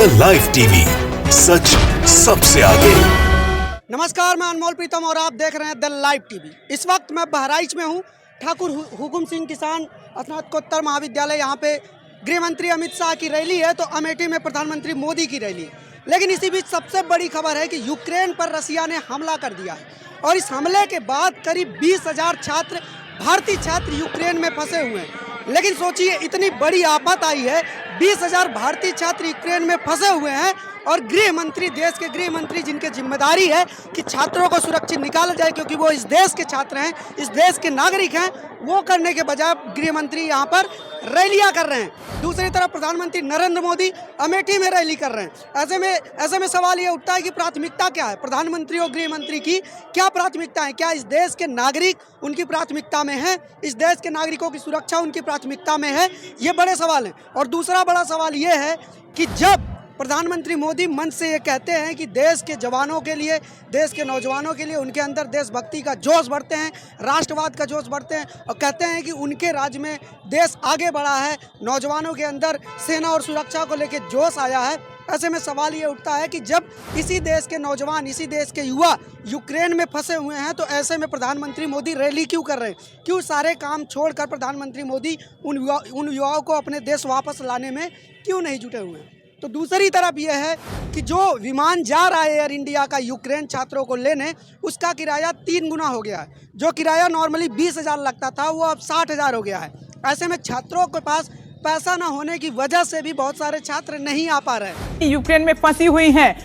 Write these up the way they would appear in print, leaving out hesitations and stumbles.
The live TV, सच सबसे आगे। नमस्कार, मैं अनमोल प्रीतम और आप देख रहे हैं द लाइव टीवी। इस वक्त मैं बहराइच में हूं। ठाकुर हुकुम सिंह किसान स्नातकोत्तर महाविद्यालय, यहां पे गृह मंत्री अमित शाह की रैली है तो अमेठी में प्रधानमंत्री मोदी की रैली है। लेकिन इसी बीच सबसे बड़ी खबर है कि यूक्रेन पर रसिया ने हमला कर दिया है और इस हमले के बाद करीब 20,000 छात्र, भारतीय छात्र यूक्रेन में फंसे हुए हैं। लेकिन सोचिए, इतनी बड़ी आफत आई है, 20,000 भारतीय छात्र यूक्रेन में फंसे हुए हैं और गृह मंत्री, देश के गृह मंत्री जिनके जिम्मेदारी है कि छात्रों को सुरक्षित निकाला जाए क्योंकि वो इस देश के छात्र हैं, इस देश के नागरिक हैं, वो करने के बजाय गृह मंत्री यहाँ पर रैलियाँ कर रहे हैं। दूसरी तरफ प्रधानमंत्री नरेंद्र मोदी अमेठी में रैली कर रहे हैं। ऐसे में सवाल ये उठता है कि प्राथमिकता क्या है प्रधानमंत्री और गृह मंत्री की? क्या प्राथमिकता है? क्या इस देश के नागरिक उनकी प्राथमिकता में है? इस देश के नागरिकों की सुरक्षा उनकी प्राथमिकता में है? ये बड़े सवाल हैं। और दूसरा बड़ा सवाल ये है कि जब प्रधानमंत्री मोदी मंच से ये कहते हैं कि देश के जवानों के लिए, देश के नौजवानों के लिए उनके अंदर देशभक्ति का जोश बढ़ते हैं, राष्ट्रवाद का जोश बढ़ते हैं और कहते हैं कि उनके राज्य में देश आगे बढ़ा है, नौजवानों के अंदर सेना और सुरक्षा को लेकर जोश आया है। ऐसे में सवाल ये उठता है कि जब इसी देश के नौजवान, इसी देश के युवा यूक्रेन में फंसे हुए हैं तो ऐसे में प्रधानमंत्री मोदी रैली क्यों कर रहे हैं? क्यों सारे काम छोड़कर प्रधानमंत्री मोदी उन युवाओं को अपने देश वापस लाने में क्यों नहीं जुटे हुए हैं? तो दूसरी तरफ यह है कि जो विमान जा रहा है एयर इंडिया का यूक्रेन छात्रों को लेने, उसका किराया 3 गुना हो गया है। जो किराया नॉर्मली 20,000 लगता था वो अब 60,000 हो गया है। ऐसे में छात्रों के पास पैसा न होने की वजह से भी बहुत सारे छात्र नहीं आ पा रहे हैं। यूक्रेन में फंसी हुई हैं।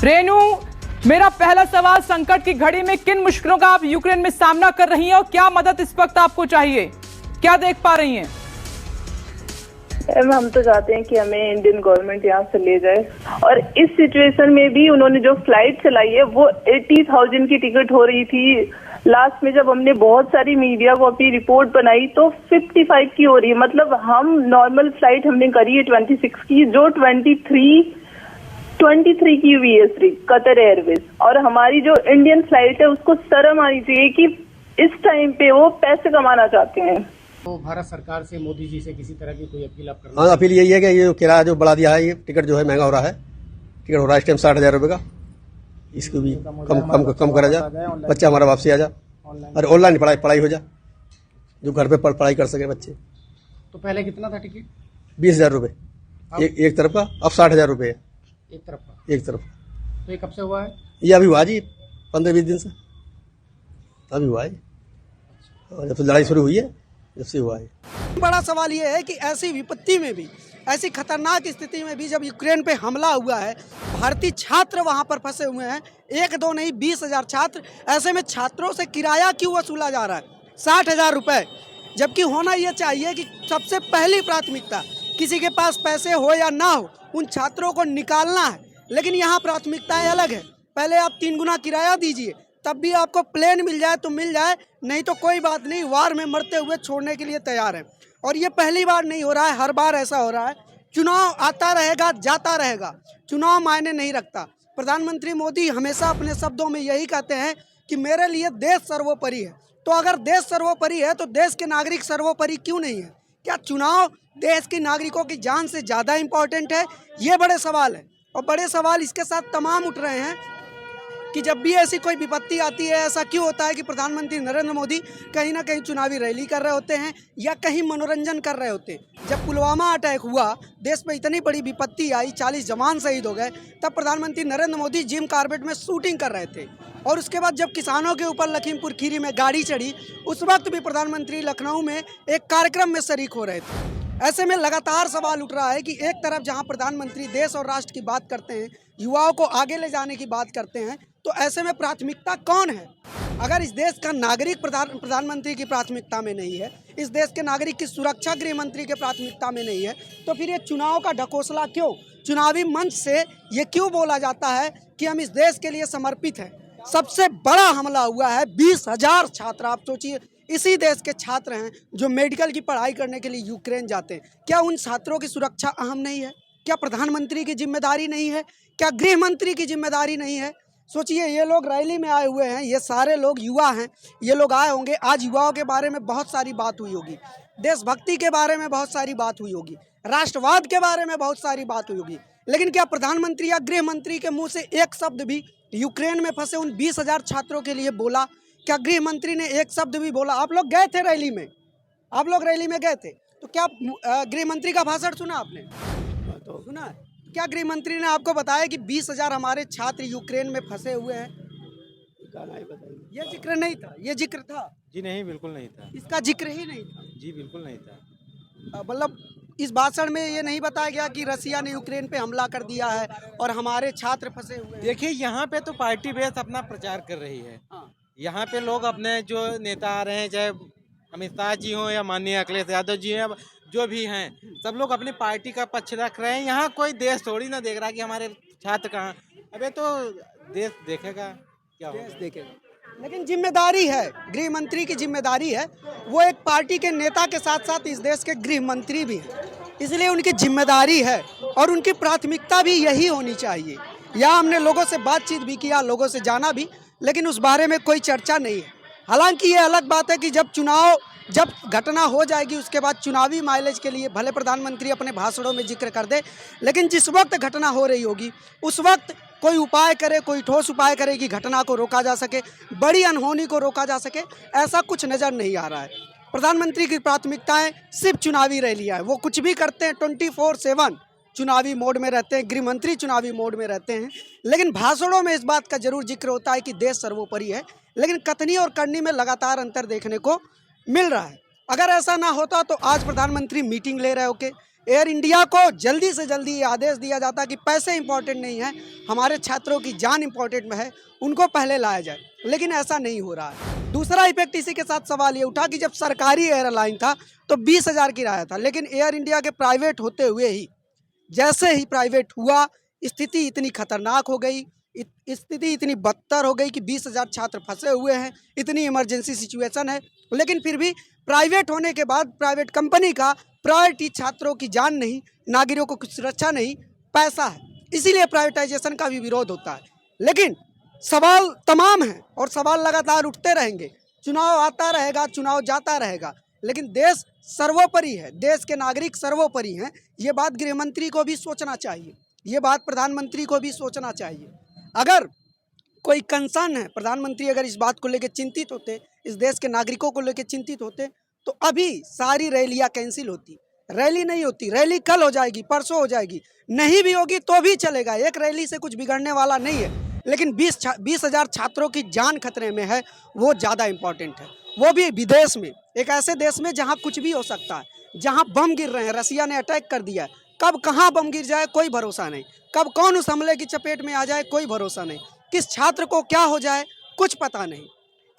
रेनू, मेरा पहला सवाल, संकट की घड़ी में किन मुश्किलों का आप यूक्रेन में सामना कर रही हैं और क्या मदद इस वक्त आपको चाहिए? क्या देख पा रही हैं? हम तो चाहते हैं कि हमें इंडियन गवर्नमेंट यहाँ से ले जाए और इस सिचुएशन में भी उन्होंने जो फ्लाइट चलाई है वो 80,000 की टिकट हो रही थी। लास्ट में जब हमने बहुत सारी मीडिया को अपनी रिपोर्ट बनाई तो 55 की हो रही है। मतलब हम नॉर्मल फ्लाइट हमने करी है 26 की, जो 23 की हुई है सिर्फ कतर एयरवेज, और हमारी जो इंडियन फ्लाइट है उसको शर्म आनी चाहिए कि इस टाइम पे वो पैसे कमाना चाहते हैं। तो भारत सरकार से, मोदी जी से किसी तरह की कोई अपील आप करना? हाँ, अपील यही है कि ये किराया जो बढ़ा दिया है, ये टिकट जो है महंगा हो रहा है। टिकट हो रहा है इस टाइम 60,000 रुपये का। इसको भी कम करा जा, बच्चा हमारा वापसी आ जा, अरे ऑनलाइन पढ़ाई हो जा, जो घर पे पढ़ाई कर सके बच्चे। तो पहले कितना था टिकट? 20,000 रुपये एक तरफ का, अब 60,000 रुपये है एक तरफ का। एक तरफ। तो ये कब से हुआ है? ये अभी हुआ जी 15-20 दिन से अभी हुआ है, जब से लड़ाई शुरू हुई है जब से हुआ है। बड़ा सवाल ये है कि ऐसी विपत्ति में भी, ऐसी खतरनाक स्थिति में भी जब यूक्रेन पे हमला हुआ है, भारतीय छात्र वहां पर फंसे हुए हैं, 1-2 नहीं 20,000 छात्र। ऐसे में छात्रों से किराया क्यों वसूला जा रहा है 60,000 रुपये? जबकि होना ये चाहिए कि सबसे पहली प्राथमिकता, किसी के पास पैसे हो या ना हो, उन छात्रों को निकालना है। लेकिन यहाँ प्राथमिकताएं अलग है। पहले आप 3 गुना किराया दीजिए, तब भी आपको प्लेन मिल जाए तो मिल जाए, नहीं तो कोई बात नहीं, वार में मरते हुए छोड़ने के लिए तैयार है। और ये पहली बार नहीं हो रहा है, हर बार ऐसा हो रहा है। चुनाव आता रहेगा, जाता रहेगा, चुनाव मायने नहीं रखता। प्रधानमंत्री मोदी हमेशा अपने शब्दों में यही कहते हैं कि मेरे लिए देश सर्वोपरि है। तो अगर देश सर्वोपरि है तो देश के नागरिक सर्वोपरि क्यों नहीं है? क्या चुनाव देश के नागरिकों की जान से ज़्यादा इम्पोर्टेंट है? ये बड़े सवाल हैं। और बड़े सवाल इसके साथ तमाम उठ रहे हैं कि जब भी ऐसी कोई विपत्ति आती है, ऐसा क्यों होता है कि प्रधानमंत्री नरेंद्र मोदी कहीं ना कहीं चुनावी रैली कर रहे होते हैं या कहीं मनोरंजन कर रहे होते हैं। जब पुलवामा अटैक हुआ, देश में इतनी बड़ी विपत्ति आई, 40 जवान शहीद हो गए, तब प्रधानमंत्री नरेंद्र मोदी जिम कार्बेट में शूटिंग कर रहे थे। और उसके बाद जब किसानों के ऊपर लखीमपुर खीरी में गाड़ी चढ़ी, उस वक्त भी प्रधानमंत्री लखनऊ में एक कार्यक्रम में शरीक हो रहे थे। ऐसे में लगातार सवाल उठ रहा है कि एक तरफ जहां प्रधानमंत्री देश और राष्ट्र की बात करते हैं, युवाओं को आगे ले जाने की बात करते हैं, तो ऐसे में प्राथमिकता कौन है? अगर इस देश का नागरिक प्रधानमंत्री की प्राथमिकता में नहीं है, इस देश के नागरिक की सुरक्षा गृह मंत्री के प्राथमिकता में नहीं है, तो फिर ये चुनाव का ढकोसला क्यों? चुनावी मंच से ये क्यों बोला जाता है कि हम इस देश के लिए समर्पित हैं? सबसे बड़ा हमला हुआ है, 20,000 छात्र। आप सोचिए, इसी देश के छात्र हैं जो मेडिकल की पढ़ाई करने के लिए यूक्रेन जाते हैं। क्या उन छात्रों की सुरक्षा अहम नहीं है? क्या प्रधानमंत्री की जिम्मेदारी नहीं है? क्या गृह मंत्री की जिम्मेदारी नहीं है? सोचिए, ये लोग रैली में आए हुए हैं, ये सारे लोग युवा हैं, ये लोग आए होंगे। आज युवाओं के बारे में बहुत सारी बात हुई होगी, देशभक्ति के बारे में बहुत सारी बात हुई होगी, राष्ट्रवाद के बारे में बहुत सारी बात हुई होगी। लेकिन क्या प्रधानमंत्री या गृह मंत्री के मुंह से एक शब्द भी यूक्रेन में फंसे उन 20,000 छात्रों के लिए बोला? क्या गृह मंत्री ने एक शब्द भी बोला? आप लोग गए थे रैली में, आप लोग रैली में गए थे, तो क्या गृह मंत्री का भाषण सुना आपने? तो सुना है? क्या गृह मंत्री ने आपको बताया कि 20,000 हमारे छात्र यूक्रेन में फंसे हुए हैं? ये जिक्र नहीं था, ये जिक्र था? जी नहीं, बिल्कुल नहीं था। इसका जिक्र ही नहीं था? जी बिल्कुल नहीं था। मतलब इस भाषण में ये नहीं बताया गया कि रसिया ने यूक्रेन पे हमला कर दिया है और हमारे छात्र फंसे हुए हैं? देखिए, यहाँ पे तो पार्टी बेस अपना प्रचार कर रही है। हाँ। यहाँ पे लोग अपने जो नेता आ रहे हैं, चाहे अमित शाह जी हों या माननीय अखिलेश यादव जी हैं, जो भी हैं, सब लोग अपनी पार्टी का पक्ष रख रहे हैं। यहाँ कोई देश थोड़ी ना देख रहा कि हमारे छात्र कहाँ। अबे तो देश देखेगा क्या होगा। देश देखेगा, लेकिन जिम्मेदारी है, गृह मंत्री की जिम्मेदारी है। वो एक पार्टी के नेता के साथ साथ इस देश के गृह मंत्री भी हैं, इसलिए उनकी जिम्मेदारी है और उनकी प्राथमिकता भी यही होनी चाहिए। यहाँ हमने लोगों से बातचीत भी किया, लोगों से जाना भी, लेकिन उस बारे में कोई चर्चा नहीं है। हालांकि ये अलग बात है कि जब घटना हो जाएगी उसके बाद चुनावी माइलेज के लिए भले प्रधानमंत्री अपने भाषणों में जिक्र कर दे, लेकिन जिस वक्त घटना हो रही होगी उस वक्त कोई उपाय करे, कोई ठोस उपाय करे कि घटना को रोका जा सके, बड़ी अनहोनी को रोका जा सके, ऐसा कुछ नज़र नहीं आ रहा है। प्रधानमंत्री की प्राथमिकताएं सिर्फ चुनावी रैलियां हैं, वो कुछ भी करते हैं, 24/7 चुनावी मोड में रहते हैं, गृह मंत्री चुनावी मोड में रहते हैं, लेकिन भाषणों में इस बात का जरूर जिक्र होता है कि देश सर्वोपरि है, लेकिन कथनी और करनी में लगातार अंतर देखने को मिल रहा है। अगर ऐसा ना होता तो आज प्रधानमंत्री मीटिंग ले रहे होके एयर इंडिया को जल्दी से जल्दी ये आदेश दिया जाता कि पैसे इंपॉर्टेंट नहीं है, हमारे छात्रों की जान इंपॉर्टेंट में है, उनको पहले लाया जाए, लेकिन ऐसा नहीं हो रहा है। दूसरा इफेक्ट इसी के साथ सवाल ये उठा कि जब सरकारी एयरलाइन था तो 20,000 किराया था, लेकिन एयर इंडिया के प्राइवेट होते हुए ही जैसे ही प्राइवेट हुआ स्थिति इतनी खतरनाक हो गई, स्थिति इतनी बदतर हो गई कि 20,000 छात्र फंसे हुए हैं, इतनी इमरजेंसी सिचुएशन है, लेकिन फिर भी प्राइवेट होने के बाद प्राइवेट कंपनी का प्रायोरिटी छात्रों की जान नहीं, नागरिकों की सुरक्षा नहीं, पैसा है, इसीलिए प्राइवेटाइजेशन का भी विरोध होता है। लेकिन सवाल तमाम हैं और सवाल लगातार उठते रहेंगे, चुनाव आता रहेगा, चुनाव जाता रहेगा, लेकिन देश सर्वोपरि है, देश के नागरिक सर्वोपरि हैं। ये बात गृह मंत्री को भी सोचना चाहिए, ये बात प्रधानमंत्री को भी सोचना चाहिए। अगर कोई कंसर्न है, प्रधानमंत्री अगर इस बात को लेकर चिंतित होते, इस देश के नागरिकों को लेकर चिंतित होते, तो अभी सारी रैलियां कैंसिल होती। रैली नहीं होती, रैली कल हो जाएगी, परसों हो जाएगी, नहीं भी होगी तो भी चलेगा, एक रैली से कुछ बिगड़ने वाला नहीं है, लेकिन 20,000 छात्रों की जान खतरे में है, वो ज़्यादा इम्पोर्टेंट है, वो भी विदेश में, एक ऐसे देश में जहाँ कुछ भी हो सकता है, जहाँ बम गिर रहे हैं, रसिया ने अटैक कर दिया है, कब कहाँ बम गिर जाए कोई भरोसा नहीं, कब कौन उस हमले की चपेट में आ जाए कोई भरोसा नहीं, किस छात्र को क्या हो जाए कुछ पता नहीं।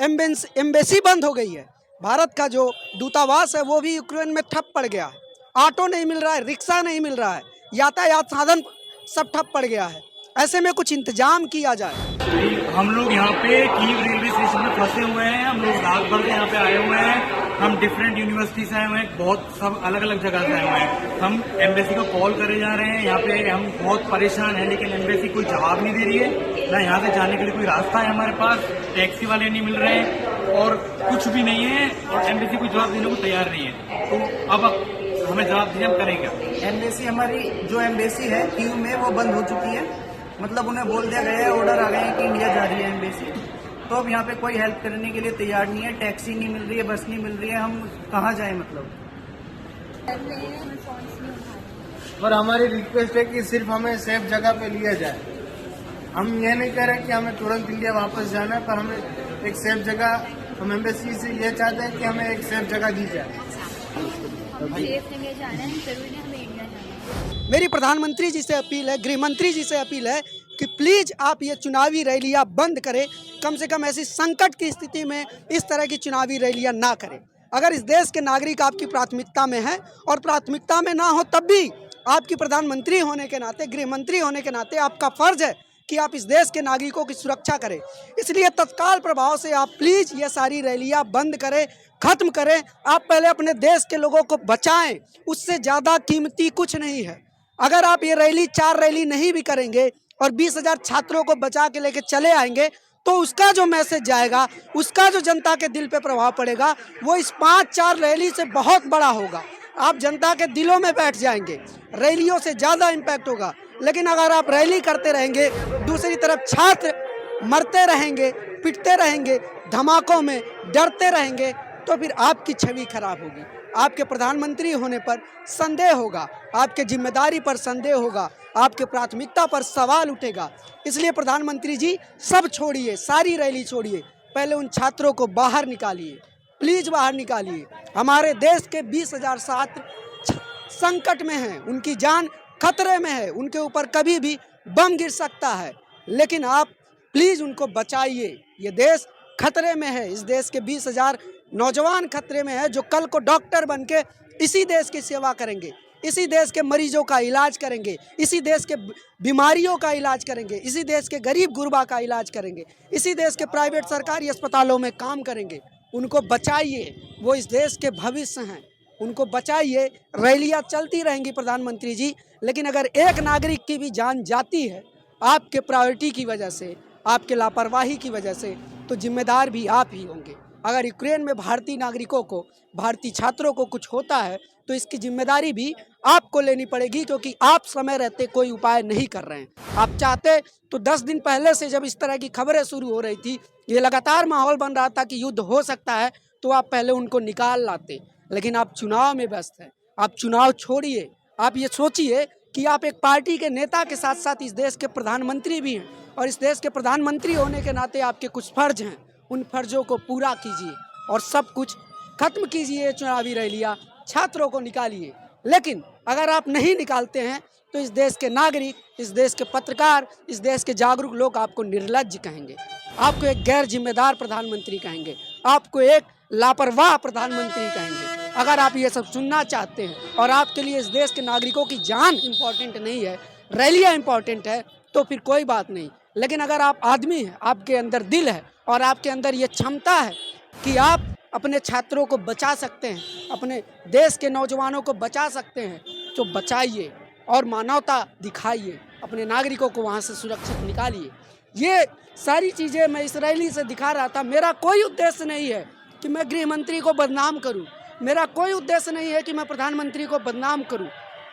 एम्बेसी बंद हो गई है, भारत का जो दूतावास है वो भी यूक्रेन में ठप पड़ गया है, ऑटो नहीं मिल रहा है, रिक्शा नहीं मिल रहा है, यातायात साधन सब ठप पड़ गया है। ऐसे में कुछ इंतजाम किया जाए। हम लोग यहाँ पे कीव रेलवे स्टेशन में फंसे हुए हैं, हम लोग रात भर से यहाँ पे आए हुए हैं, हम डिफरेंट यूनिवर्सिटी से आए हुए हैं, बहुत सब अलग अलग जगह से आए हुए हैं। हम एम्बेसी को कॉल करे जा रहे हैं, यहाँ पे हम बहुत परेशान हैं, लेकिन एम्बेसी कोई जवाब नहीं दे रही है, ना यहाँ से जाने के लिए कोई रास्ता है हमारे पास, टैक्सी वाले नहीं मिल रहे हैं और कुछ भी नहीं है, और एम्बेसी कोई जवाब देने को तैयार नहीं है। तो अब हमें जवाब दिए हम करेंगे। एम्बेसी हमारी जो एम्बेसी है कीव में वो बंद हो चुकी है, मतलब उन्हें बोल दिया गया है, ऑर्डर आ गए हैं कि इंडिया जा रही है एम्बेसी, तो अब यहाँ पे कोई हेल्प करने के लिए तैयार नहीं है, टैक्सी नहीं मिल रही है, बस नहीं मिल रही है, हम कहाँ जाएं मतलब। पर हमारी रिक्वेस्ट है कि सिर्फ हमें सेफ जगह पे लिया जाए, हम ये नहीं कह रहे कि हमें तुरंत इंडिया वापस जाना है, पर हमें एक सेफ जगह, हम एम्बेसी से ये चाहते हैं कि हमें एक सेफ जगह दी जाए। मेरी प्रधानमंत्री जी से अपील है, गृह मंत्री जी से अपील है कि प्लीज आप ये चुनावी रैलियां बंद करें, कम से कम ऐसी संकट की स्थिति में इस तरह की चुनावी रैलियां ना करें। अगर इस देश के नागरिक आपकी प्राथमिकता में है और प्राथमिकता में ना हो तब भी आपकी प्रधानमंत्री होने के नाते, गृह मंत्री होने के नाते आपका फर्ज है कि आप इस देश के नागरिकों की सुरक्षा करें। इसलिए तत्काल प्रभाव से आप प्लीज ये सारी रैलियां बंद करें, खत्म करें। आप पहले अपने देश के लोगों को बचाएं, उससे ज़्यादा कीमती कुछ नहीं है। अगर आप ये रैली 4 रैली नहीं भी करेंगे और 20,000 छात्रों को बचा के लेके चले आएंगे तो उसका जो मैसेज जाएगा, उसका जो जनता के दिल पे प्रभाव पड़ेगा, वो इस 5-4 रैली से बहुत बड़ा होगा। आप जनता के दिलों में बैठ जाएंगे, रैलियों से ज़्यादा इम्पैक्ट होगा। लेकिन अगर आप रैली करते रहेंगे, दूसरी तरफ छात्र मरते रहेंगे, पिटते रहेंगे, धमाकों में डरते रहेंगे, तो फिर आपकी छवि खराब होगी। आपके प्रधानमंत्री होने पर संदेह होगा, आपके जिम्मेदारी पर संदेह होगा, आपके प्राथमिकता पर सवाल उठेगा। इसलिए प्रधानमंत्री जी, सब छोड़िए, सारी रैली छोड़िए, पहले उन छात्रों को बाहर निकालिए, प्लीज बाहर निकालिए। हमारे देश के 20,000 छात्र संकट में हैं, उनकी जान खतरे में है, उनके ऊपर कभी भी बम गिर सकता है, लेकिन आप प्लीज उनको बचाइए। ये देश खतरे में है, इस देश के 20,000 नौजवान खतरे में है, जो कल को डॉक्टर बनके इसी देश की सेवा करेंगे, इसी देश के मरीजों का इलाज करेंगे, इसी देश के बीमारियों का इलाज करेंगे, इसी देश के गरीब गुरबा का इलाज करेंगे, इसी देश के प्राइवेट सरकारी अस्पतालों में काम करेंगे। उनको बचाइए, वो इस देश के भविष्य हैं, उनको बचाइए। रैलियाँ चलती रहेंगी प्रधानमंत्री जी, लेकिन अगर एक नागरिक की भी जान जाती है आपके प्रायोरिटी की वजह से, आपके लापरवाही की वजह से, तो जिम्मेदार भी आप ही होंगे। अगर यूक्रेन में भारतीय नागरिकों को, भारतीय छात्रों को कुछ होता है, तो इसकी जिम्मेदारी भी आपको लेनी पड़ेगी, क्योंकि आप समय रहते कोई उपाय नहीं कर रहे हैं। आप चाहते तो 10 दिन पहले से, जब इस तरह की खबरें शुरू हो रही थी, ये लगातार माहौल बन रहा था कि युद्ध हो सकता है, तो आप पहले उनको निकाल लाते, लेकिन आप चुनाव में व्यस्त हैं। आप चुनाव छोड़िए, आप ये सोचिए कि आप एक पार्टी के नेता के साथ साथ इस देश के प्रधानमंत्री भी हैं, और इस देश के प्रधानमंत्री होने के नाते आपके कुछ फर्ज हैं, उन फर्जों को पूरा कीजिए और सब कुछ खत्म कीजिए। चुनावी रैलियाँ, छात्रों को निकालिए। लेकिन अगर आप नहीं निकालते हैं, तो इस देश के नागरिक, इस देश के पत्रकार, इस देश के जागरूक लोग आपको निर्लज्ज कहेंगे, आपको एक गैर जिम्मेदार प्रधानमंत्री कहेंगे, आपको एक लापरवाह प्रधानमंत्री कहेंगे। अगर आप ये सब सुनना चाहते हैं और आपके लिए इस देश के नागरिकों की जान इम्पोर्टेंट नहीं है, रैलियाँ इम्पोर्टेंट है, तो फिर कोई बात नहीं। लेकिन अगर आप आदमी हैं, आपके अंदर दिल है और आपके अंदर ये क्षमता है कि आप अपने छात्रों को बचा सकते हैं, अपने देश के नौजवानों को बचा सकते हैं, तो बचाइए और मानवता दिखाइए, अपने नागरिकों को वहाँ से सुरक्षित निकालिए। ये सारी चीज़ें मैं इस रैली से दिखा रहा था। मेरा कोई उद्देश्य नहीं है कि मैं गृह मंत्री को बदनाम करूं, मेरा कोई उद्देश्य नहीं है कि मैं प्रधानमंत्री को बदनाम करूं,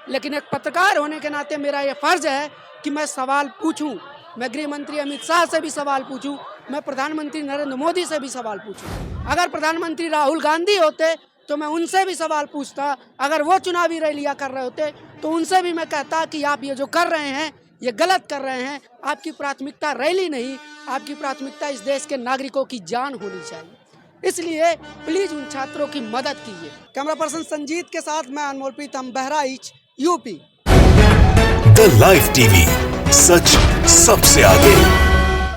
लेकिन एक पत्रकार होने के नाते मेरा ये फर्ज है कि मैं सवाल पूछूं। मैं गृह मंत्री अमित शाह से भी सवाल पूछूं, मैं प्रधानमंत्री नरेंद्र मोदी से भी सवाल पूछूं। अगर प्रधानमंत्री राहुल गांधी होते तो मैं उनसे भी सवाल पूछता, अगर वो चुनावी रैलियाँ कर रहे होते तो उनसे भी मैं कहता कि आप ये जो कर रहे हैं ये गलत कर रहे हैं। आपकी प्राथमिकता रैली नहीं, आपकी प्राथमिकता इस देश के नागरिकों की जान होनी चाहिए। इसलिए प्लीज उन छात्रों की मदद कीजिए। कैमरा पर्सन संजीत के साथ मैं Anmol Pritam, Bahraich, UP. The live TV, सच सबसे आगे।